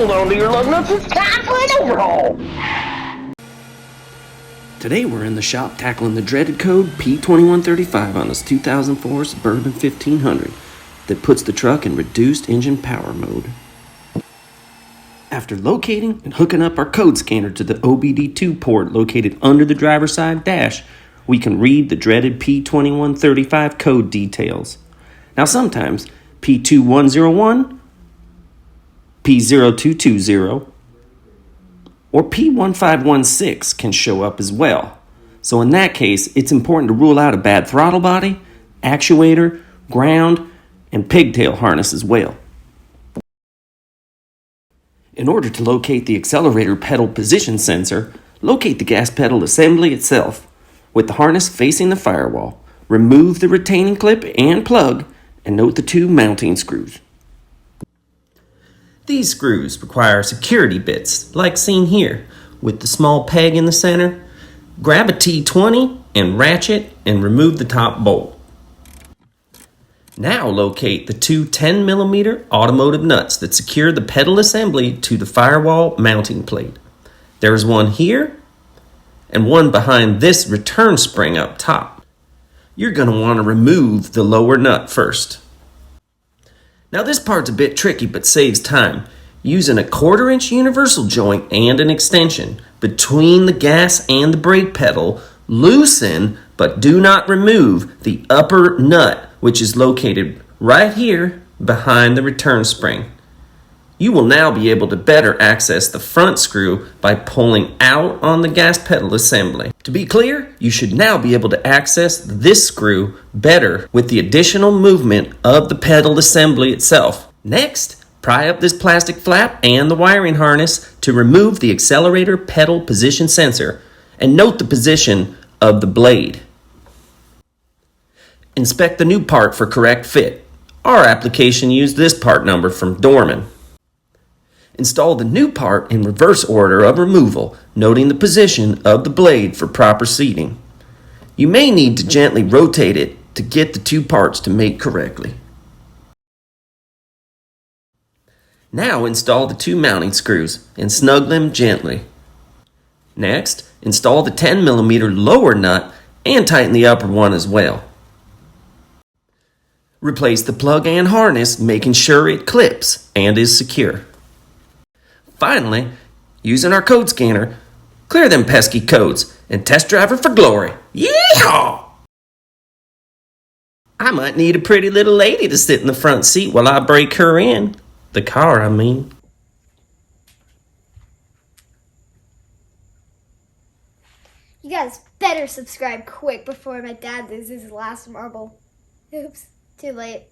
Hold on to your lug nuts, it's time for an overhaul! Today we're in the shop tackling the dreaded code P2135 on this 2004 Suburban 1500 that puts the truck in reduced engine power mode. After locating and hooking up our code scanner to the OBD2 port located under the driver's side dash, we can read the dreaded P2135 code details. Now sometimes P2101, P0220, or P1516 can show up as well. So in that case, it's important to rule out a bad throttle body, actuator, ground, and pigtail harness as well. In order to locate the accelerator pedal position sensor, locate the gas pedal assembly itself. With the harness facing the firewall, remove the retaining clip and plug, and note the two mounting screws. These screws require security bits, like seen here, with the small peg in the center. Grab a T20 and ratchet and remove the top bolt. Now locate the two 10mm automotive nuts that secure the pedal assembly to the firewall mounting plate. There is one here and one behind this return spring up top. You're going to want to remove the lower nut first. Now this part's a bit tricky but saves time. Using a 1/4-inch universal joint and an extension between the gas and the brake pedal, loosen but do not remove the upper nut, which is located right here behind the return spring. You will now be able to better access the front screw by pulling out on the gas pedal assembly. To be clear, you should now be able to access this screw better with the additional movement of the pedal assembly itself. Next, pry up this plastic flap and the wiring harness to remove the accelerator pedal position sensor and note the position of the blade. Inspect the new part for correct fit. Our application used this part number from Dorman. Install the new part in reverse order of removal, noting the position of the blade for proper seating. You may need to gently rotate it to get the two parts to mate correctly. Now install the two mounting screws and snug them gently. Next, install the 10mm lower nut and tighten the upper one as well. Replace the plug and harness, making sure it clips and is secure. Finally, using our code scanner, clear them pesky codes and test drive her for glory. Yeehaw! I might need a pretty little lady to sit in the front seat while I break her in. The car, I mean. You guys better subscribe quick before my dad loses his last marble. Oops, too late.